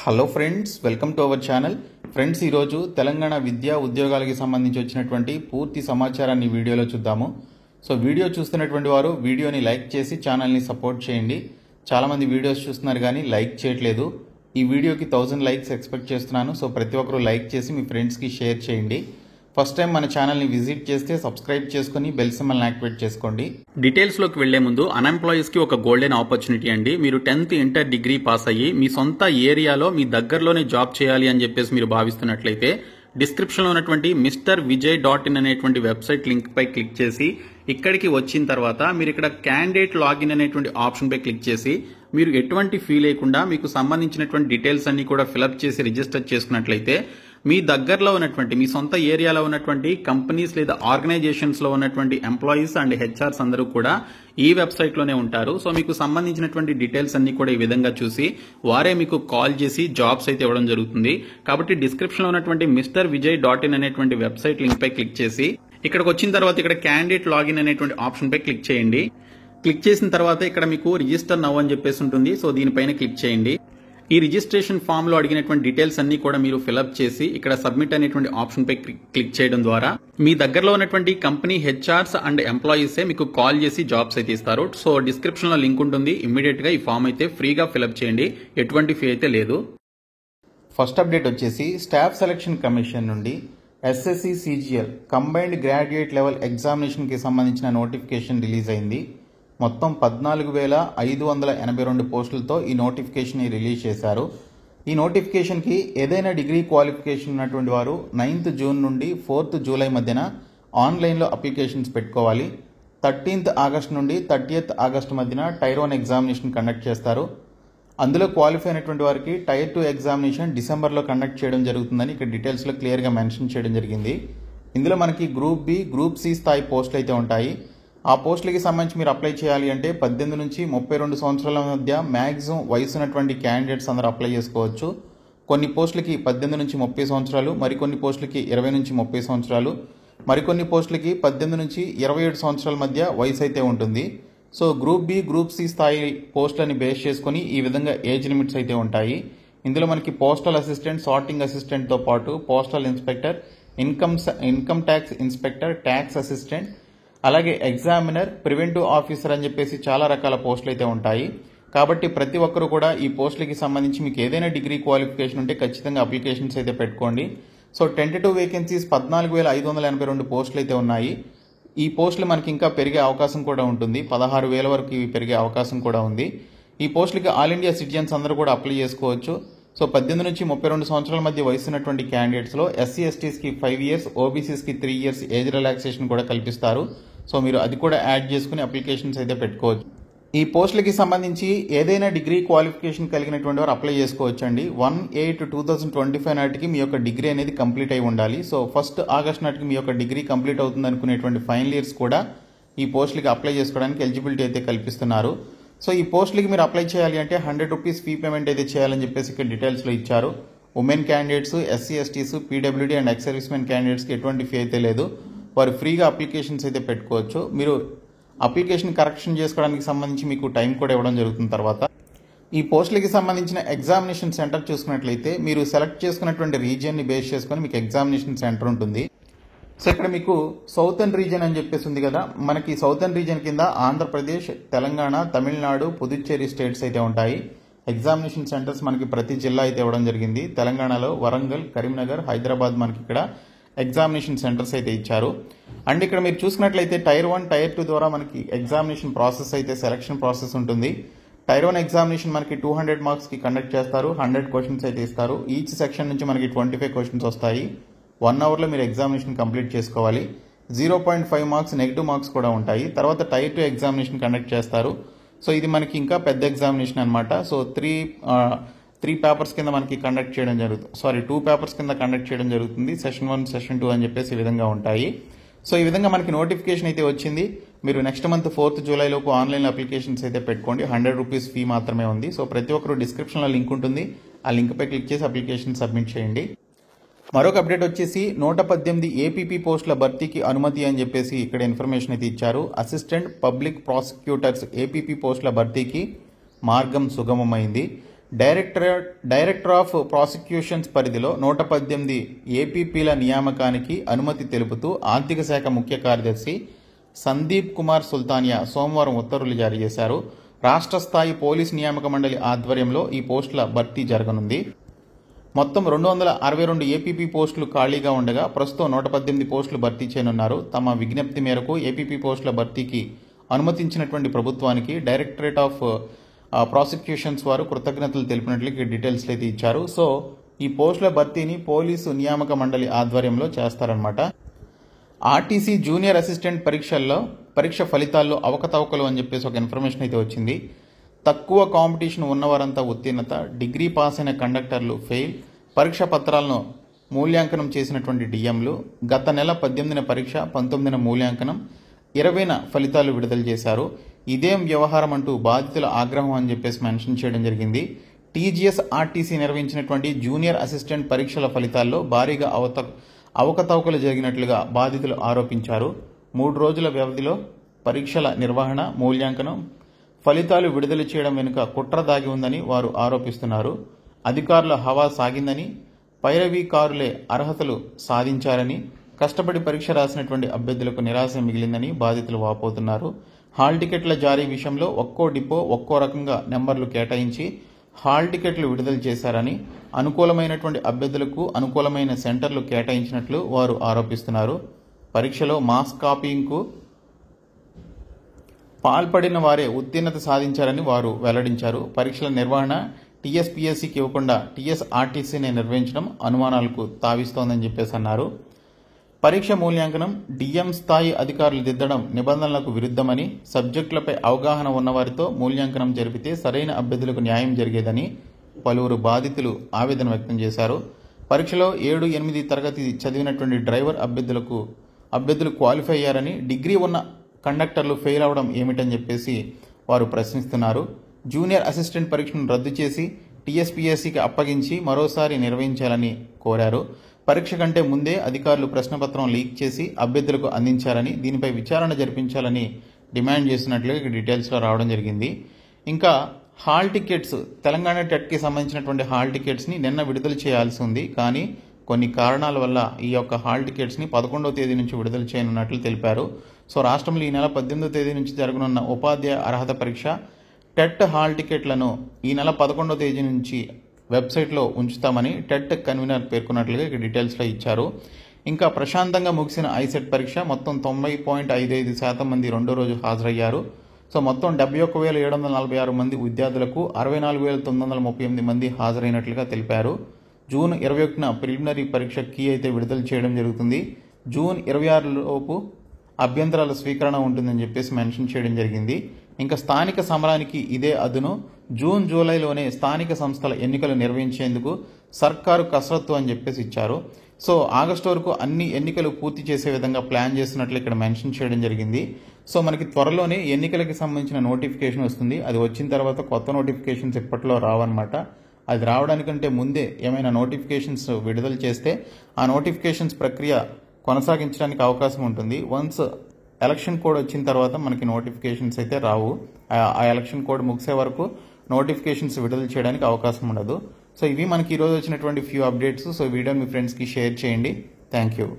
Hello friends, welcome to our channel. Friends, ఈరోజు తెలంగాణ విద్యా ఉద్యోగాలకి సంబంధించి వచ్చినటువంటి పూర్తి సమాచారాన్ని వీడియోలో చూద్దాము. సో వీడియో చూస్తున్నటువంటి వారు వీడియోని లైక్ చేసి ఛానల్ని సపోర్ట్ చేయండి. చాలామంది వీడియోస్ చూస్తున్నారు కానీ లైక్ చేయట్లేదు. ఈ వీడియోకి 1000 లైక్స్ ఎక్స్పెక్ట్ చేస్తున్నాను. సో ప్రతి ఒక్కరూ లైక్ చేసి మీ ఫ్రెండ్స్కి షేర్ చేయండి. ఫస్ట్ టైం మన ఛానల్ని విజిట్ చేస్తే సబ్స్క్రైబ్ చేసుకుని బెల్ సింబల్ని యాక్టివేట్ చేసుకోండి. డీటెయిల్స్లోకి వెళ్లే ముందు అన్ఎంప్లాయీస్కి ఒక గోల్డెన్ ఆపర్చునిటీ అండి. మీరు 10th ఇంటర్ డిగ్రీ పాస్ అయ్యి మీ సొంత ఏరియాలో మీ దగ్గరలోనే జాబ్ చేయాలి అని చెప్పేసి మీరు భావిస్తున్నట్లయితే డిస్క్రిప్షన్లో ఉన్నటువంటి MrVijay.in అనేటువంటి వెబ్సైట్ లింక్ పై క్లిక్ చేసి ఇక్కడికి వచ్చిన తర్వాత మీరు ఇక్కడ క్యాండిడేట్ లాగిన్ అనేటువంటి ఆప్షన్ పై క్లిక్ చేసి మీరు ఎటువంటి ఫీ లేకుండా మీకు సంబంధించినటువంటి డీటెయిల్స్ అన్ని కూడా ఫిలప్ చేసి రిజిస్టర్ చేసుకున్నట్లయితే మీ దగ్గరలో ఉన్నటువంటి మీ సొంత ఏరియాలో ఉన్నటువంటి కంపెనీస్ లేదా ఆర్గనైజేషన్స్ లో ఉన్నటువంటి ఎంప్లాయీస్ అండ్ హెచ్ఆర్స్ అందరూ కూడా ఈ వెబ్సైట్ లోనే ఉంటారు. సో మీకు సంబంధించినటువంటి డీటెయిల్స్ అన్ని కూడా ఈ విధంగా చూసి వారే మీకు కాల్ చేసి జాబ్స్ అయితే ఇవ్వడం జరుగుతుంది. కాబట్టి డిస్క్రిప్షన్ లో ఉన్నటువంటి MrVijay.in అనేటువంటి వెబ్సైట్ లింక్ పై క్లిక్ చేసి ఇక్కడికి వచ్చిన తర్వాత ఇక్కడ క్యాండిడేట్ లాగిన్ అనేటువంటి ఆప్షన్ పై క్లిక్ చేయండి. క్లిక్ చేసిన తర్వాత ఇక్కడ మీకు రిజిస్టర్ నౌ అని చెప్పేసి ఉంటుంది. సో దీనిపైన క్లిక్ చేయండి. ఈ రిజిస్ట్రేషన్ ఫామ్ లో అడిగినటువంటి డీటెయిల్స్ అన్ని కూడా మీరు ఫిలప్ చేసి ఇక్కడ సబ్మిట్ అనేటువంటి ఆప్షన్ పై క్లిక్ చేయడం ద్వారా మీ దగ్గరలో ఉన్నటువంటి కంపెనీ హెచ్ఆర్స్ అండ్ ఎంప్లాయీసే మీకు కాల్ చేసి జాబ్స్ అయితే ఇస్తారు. సో డిస్క్రిప్షన్ లో లింక్ ఉంటుంది. ఇమ్మీడియట్ గా ఈ ఫామ్ అయితే ఫ్రీగా ఫిలప్ చేయండి. ఎటువంటి ఫీ అయితే లేదు. ఫస్ట్ అప్డేట్ వచ్చేసి స్టాఫ్ సెలక్షన్ కమిషన్ నుండి SSC CGL combined graduate level examination కి సంబంధించిన నోటిఫికేషన్ రిలీజ్ అయింది. మొత్తం 14,582 పోస్టులతో ఈ నోటిఫికేషన్ రిలీజ్ చేశారు. ఈ నోటిఫికేషన్కి ఏదైనా డిగ్రీ క్వాలిఫికేషన్ ఉన్నటువంటి వారు 9th జూన్ నుండి 4th జూలై మధ్యన ఆన్లైన్లో అప్లికేషన్స్ పెట్టుకోవాలి. 13th ఆగస్ట్ నుండి 30th ఆగస్ట్ మధ్యన టైర్ 1 ఎగ్జామినేషన్ కండక్ట్ చేస్తారు. అందులో క్వాలిఫై అయినటువంటి వారికి టైర్ 2 ఎగ్జామినేషన్ డిసెంబర్లో కండక్ట్ చేయడం జరుగుతుందని ఇక్కడ డీటెయిల్స్లో క్లియర్గా మెన్షన్ చేయడం జరిగింది. ఇందులో మనకి గ్రూప్ బి, గ్రూప్ సి స్థాయి పోస్టులు అయితే ఉంటాయి. ఆ పోస్టులకి సంబంధించి మీరు అప్లై చేయాలి అంటే 18 నుంచి 32 సంవత్సరాల మధ్య మ్యాక్సిమం వయసు ఉన్నటువంటి క్యాండిడేట్స్ అందరూ అప్లై చేసుకోవచ్చు. కొన్ని పోస్టులకి 18 నుంచి 30 సంవత్సరాలు, మరికొన్ని పోస్టులకి 20 నుంచి 30 సంవత్సరాలు, మరికొన్ని పోస్టులకి 18 నుంచి 27 సంవత్సరాల మధ్య వయసు అయితే ఉంటుంది. So group B, group C స్థాయి పోస్టులని బేస్ చేసుకుని ఈ విధంగా ఏజ్ లిమిట్స్ అయితే ఉంటాయి. ఇందులో మనకి పోస్టల్ అసిస్టెంట్, సార్టింగ్ అసిస్టెంట్తో పాటు postal inspector, income tax inspector, tax assistant, అలాగే ఎగ్జామినర్, ప్రివెంటివ్ ఆఫీసర్ అని చెప్పేసి చాలా రకాల పోస్టులు అయితే ఉంటాయి. కాబట్టి ప్రతి ఒక్కరు కూడా ఈ పోస్టులకి సంబంధించి మీకు ఏదైనా డిగ్రీ క్వాలిఫికేషన్ ఉంటే ఖచ్చితంగా అప్లికేషన్స్ అయితే పెట్టుకోండి. సో టెంటేటివ్ వేకెన్సీస్ 14,582 పోస్టులు అయితే ఉన్నాయి. ఈ పోస్టులు మనకి ఇంకా పెరిగే అవకాశం కూడా ఉంటుంది. 16,000 వరకు ఇవి పెరిగే అవకాశం కూడా ఉంది. ఈ పోస్టులకి ఆల్ ఇండియా సిటిజన్స్ అందరూ కూడా అప్లై చేసుకోవచ్చు. సో 18 నుంచి 32 సంవత్సరాల మధ్య వయసు ఉన్నటువంటి క్యాండిడేట్స్లో SC STస్కి 5 years, OBCస్కి 3 years age relaxation కూడా కల్పిస్తారు. సో మీరు అది కూడా యాడ్ చేసుకుని అప్లికేషన్స్ అయితే పెట్టుకోవచ్చు. ఈ పోస్టులకి సంబంధించి ఏదైనా డిగ్రీ క్వాలిఫికేషన్ కలిగినటువంటి వారు అప్లై చేసుకోవచ్చు అండి. 1/8/2025 నాటికి మీ యొక్క డిగ్రీ అనేది కంప్లీట్ అయి ఉండాలి. సో 1st ఆగస్ట్ నాటికి మీ యొక్క డిగ్రీ కంప్లీట్ అవుతుంది అనుకునేటువంటి ఫైనల్ ఇయర్స్ కూడా ఈ పోస్టులకి అప్లై చేసుకోవడానికి ఎలిజిబిలిటీ అయితే కల్పిస్తున్నారు. సో ఈ పోస్టులకి మీరు అప్లై చేయాలి అంటే 100 రూపీస్ ఫీ పేమెంట్ అయితే చేయాలని చెప్పేసి ఇక్కడ డీటెయిల్స్లో ఇచ్చారు. Women candidates, SC STs, PWD and ex service men క్యాండిడేట్స్కి ఎటువంటి ఫీ అయితే లేదు. వారు ఫ్రీగా అప్లికేషన్స్ అయితే పెట్టుకోవచ్చు. మీరు అప్లికేషన్ కరెక్షన్ చేసుకోవడానికి సంబంధించి మీకు టైం కూడా ఇవ్వడం జరుగుతుంది. తర్వాత ఈ పోస్టులకి సంబంధించిన ఎగ్జామినేషన్ సెంటర్ చూసుకున్నట్లయితే మీరు సెలెక్ట్ చేసుకున్నటువంటి రీజియన్ని బేస్ చేసుకొని మీకు ఎగ్జామినేషన్ సెంటర్ ఉంటుంది. సో ఇక్కడ మీకు సౌతర్న్ రీజియన్ అని చెప్పేసి ఉంది కదా, మనకి సౌతర్న్ రీజియన్ కింద ఆంధ్రప్రదేశ్, తెలంగాణ, తమిళనాడు, పుదుచ్చేరి స్టేట్స్ అయితే ఉంటాయి. ఎగ్జామినేషన్ సెంటర్స్ మనకి ప్రతి జిల్లా అయితే ఇవ్వడం జరిగింది. తెలంగాణలో వరంగల్, కరీంనగర్, హైదరాబాద్ మనకి ఇక్కడ ఎగ్జామినేషన్ సెంటర్స్ అయితే ఇచ్చారు. అండ్ ఇక్కడ మీరు చూసుకున్నట్లయితే టైర్ 1, టైర్ 2 ద్వారా మనకి ఎగ్జామినేషన్ ప్రాసెస్ అయితే సెలక్షన్ ప్రాసెస్ ఉంటుంది. టైర్ 1 ఎగ్జామినేషన్ మనకి 200 మార్క్స్కి కండక్ట్ చేస్తారు. 100 క్వశ్చన్స్ అయితే ఇస్తారు. ఈచ్ సెక్షన్ నుంచి మనకి 25 క్వశ్చన్స్ వస్తాయి. 1 అవర్లో మీరు ఎగ్జామినేషన్ కంప్లీట్ చేసుకోవాలి. 0.5 మార్క్స్ నెగిటివ్ మార్క్స్ కూడా ఉంటాయి. తర్వాత టైర్ 2 ఎగ్జామినేషన్ కండక్ట్ చేస్తారు. సో ఇది మనకి ఇంకా పెద్ద ఎగ్జామినేషన్ అనమాట. సో 3 పేపర్స్ కింద మనకి కండక్ట్ చేయడం జరుగుతుంది. 2 పేపర్స్ కింద కండక్ట్ చేయడం జరుగుతుంది. సెషన్ 1, సెషన్ 2 అని చెప్పేసి ఈ విధంగా ఉంటాయి. సో ఈ విధంగా మనకి నోటిఫికేషన్ అయితే వచ్చింది. మీరు నెక్స్ట్ మంత్ 4th జూలై లోపు ఆన్లైన్ అప్లికేషన్స్ అయితే పెట్టుకోండి. 100 రూపీస్ ఫీ మాత్రమే ఉంది. సో ప్రతి ఒక్కరు డిస్క్రిప్షన్లో లింక్ ఉంటుంది. ఆ లింక్ పై క్లిక్ చేసి అప్లికేషన్ సబ్మిట్ చేయండి. మరొక అప్డేట్ వచ్చేసి 118 APP పోస్టుల భర్తీకి అనుమతి అని చెప్పేసి ఇక్కడ ఇన్ఫర్మేషన్ అయితే ఇచ్చారు. అసిస్టెంట్ పబ్లిక్ ప్రాసిక్యూటర్స్ APP పోస్టుల భర్తీకి మార్గం సుగమమైంది. డైరెక్టర్ ఆఫ్ ప్రాసిక్యూషన్స్ పరిధిలో 118 ఏపీపీల నియామకానికి అనుమతి తెలుపుతూ ఆర్థిక శాఖ ముఖ్య కార్యదర్శి సందీప్ కుమార్ సుల్తానియా సోమవారం ఉత్తర్వులు జారీ చేశారు. రాష్ట్ర స్థాయి పోలీస్ నియామక మండలి ఆధ్వర్యంలో ఈ పోస్టుల భర్తీ జరగనుంది. మొత్తం 262 ఏపీపీ పోస్టులు ఖాళీగా ఉండగా ప్రస్తుతం 118 పోస్టులు భర్తీ చేయనున్నారు. తమ విజ్ఞప్తి మేరకు ఏపీపీ పోస్టుల భర్తీకి అనుమతించినటువంటి ప్రభుత్వానికి డైరెక్టరేట్ ఆఫ్ ప్రాసిక్యూషన్స్ వారు కృతజ్ఞతలు తెలిపినట్లు డీటెయిల్స్ అయితే ఇచ్చారు. సో ఈ పోస్టుల భర్తీని పోలీసు నియామక మండలి ఆధ్వర్యంలో చేస్తారనమాట. ఆర్టీసీ జూనియర్ అసిస్టెంట్ పరీక్ష ఫలితాల్లో అవకతవకలు అని చెప్పేసి ఒక ఇన్ఫర్మేషన్ అయితే వచ్చింది. తక్కువ కాంపిటీషన్ ఉన్నవారంతా ఉత్తీర్ణత, డిగ్రీ పాస్ అయిన కండక్టర్లు ఫెయిల్, పరీక్ష పత్రాలను మూల్యాంకనం చేసినటువంటి డిఎంలు, గత నెల 18న పరీక్ష, 19న మూల్యాంకనం, 20న ఫలితాలు విడుదల చేశారు. ఇదేం వ్యవహారం అంటూ బాధితుల ఆగ్రహం అని చెప్పేసి మెన్షన్ చేయడం జరిగింది. టీజీఎస్ ఆర్టీసీ నిర్వహించినటువంటి జూనియర్ అసిస్టెంట్ పరీక్షల ఫలితాల్లో భారీగా అవకతవకలు జరిగినట్లుగా బాధితులు ఆరోపించారు. 3 రోజుల వ్యవధిలో పరీక్షల నిర్వహణ, మూల్యాంకనం, ఫలితాలు విడుదల చేయడం వెనుక కుట్ర దాగి ఉందని వారు ఆరోపిస్తున్నారు. అధికారుల హవా సాగిందని, పైరవీకారులే అర్హతలు సాధించారని, కష్టపడి పరీక్ష రాసినటువంటి అభ్యర్థులకు నిరాశ మిగిలిందని బాధితులు వాపోతున్నారు. హాల్ టికెట్ల జారీ విషయంలో ఒక్కో డిపో ఒక్కో రకంగా నెంబర్లు కేటాయించి హాల్ టికెట్లు విడుదల చేశారని, అనుకూలమైనటువంటి అభ్యర్థులకు అనుకూలమైన సెంటర్లు కేటాయించినట్లు వారు ఆరోపిస్తున్నారు. పరీక్షలో మాస్ కాపీయింగ్కు పాల్పడిన వారే ఉత్తీర్ణత సాధించారని వారు వెల్లడించారు. పరీక్షల నిర్వహణ టీఎస్పీఎస్సీకి ఇవ్వకుండా టీఎస్ఆర్టీసీని నిర్వహించడం అనుమానాలకు తావిస్తోందని చెప్పేసి అన్నారు. పరీక్ష మూల్యాంకనం డిఎం స్థాయి అధికారులు దిద్దడం నిబంధనలకు విరుద్ధమని, సబ్జెక్టులపై అవగాహన ఉన్నవారితో మూల్యాంకనం జరిపితే సరైన అభ్యర్థులకు న్యాయం జరిగేదని పలువురు బాధితులు ఆవేదన వ్యక్తం చేశారు. పరీక్షలో 7, 8 తరగతి చదివినటువంటి డ్రైవర్ అభ్యర్థులు క్వాలిఫై అయ్యారని, డిగ్రీ ఉన్న కండక్టర్లు ఫెయిల్ అవడం ఏమిటని చెప్పేసి వారు ప్రశ్నిస్తున్నారు. జూనియర్ అసిస్టెంట్ పరీక్షను రద్దు చేసి టీఎస్పీఎస్సీకి అప్పగించి మరోసారి నిర్వహించాలని కోరారు. పరీక్ష కంటే ముందే అధికారులు ప్రశ్నపత్రం లీక్ చేసి అభ్యర్థులకు అందించారని, దీనిపై విచారణ జరిపించాలని డిమాండ్ చేసినట్లు డీటెయిల్స్లో రావడం జరిగింది. ఇంకా హాల్ టికెట్స్, తెలంగాణ టెట్కి సంబంధించినటువంటి హాల్ టికెట్స్ని నిన్న విడుదల చేయాల్సి ఉంది. కానీ కొన్ని కారణాల వల్ల ఈ యొక్క హాల్ టికెట్స్ని 11వ తేదీ నుంచి విడుదల చేయనున్నట్లు తెలిపారు. సో రాష్ట్రంలో ఈ నెల 18వ తేదీ నుంచి జరగనున్న ఉపాధ్యాయ అర్హత పరీక్ష టెట్ హాల్ టికెట్లను ఈ నెల 11వ తేదీ నుంచి వెబ్సైట్లో ఉంచుతామని టెట్ కన్వీనర్ పేర్కొన్నట్లుగా డీటెయిల్స్లో ఇచ్చారు. ఇంకా ప్రశాంతంగా ముగిసిన ఐసెట్ పరీక్ష మొత్తం 90.55% మంది రెండో రోజు హాజరయ్యారు. సో మొత్తం 71,746 మంది విద్యార్థులకు 64,938 మంది హాజరైనట్లుగా తెలిపారు. జూన్ 21న ప్రిలిమినరీ పరీక్ష కీ అయితే విడుదల చేయడం జరుగుతుంది. జూన్ 26 లోపు అభ్యంతరాల స్వీకరణ ఉంటుందని చెప్పేసి మెన్షన్ చేయడం జరిగింది. ఇంకా స్థానిక సమరానికి ఇదే అదును. జూన్, జూలైలోనే స్థానిక సంస్థల ఎన్నికలు నిర్వహించేందుకు సర్కారు కసరత్తు అని చెప్పేసి ఇచ్చారు. సో ఆగస్టు వరకు అన్ని ఎన్నికలు పూర్తి చేసే విధంగా ప్లాన్ చేస్తున్నట్లు ఇక్కడ మెన్షన్ చేయడం జరిగింది. సో మనకి త్వరలోనే ఎన్నికలకి సంబంధించిన నోటిఫికేషన్ వస్తుంది. అది వచ్చిన తర్వాత కొత్త నోటిఫికేషన్స్ ఇప్పట్లో రావన్నమాట. అది రావడానికంటే ముందే ఏమైనా నోటిఫికేషన్స్ విడుదల చేస్తే ఆ నోటిఫికేషన్స్ ప్రక్రియ కొనసాగించడానికి అవకాశం ఉంటుంది. వన్స్ ఎలక్షన్ కోడ్ వచ్చిన తర్వాత మనకి నోటిఫికేషన్స్ అయితే రావు. ఆ ఎలక్షన్ కోడ్ ముగిసే వరకు నోటిఫికేషన్స్ విడుదల చేయడానికి అవకాశం ఉండదు. సో ఇవి మనకి ఈరోజు వచ్చినటువంటి ఫ్యూ అప్డేట్స్. సో వీడియో మీ ఫ్రెండ్స్కి షేర్ చేయండి. Thank you.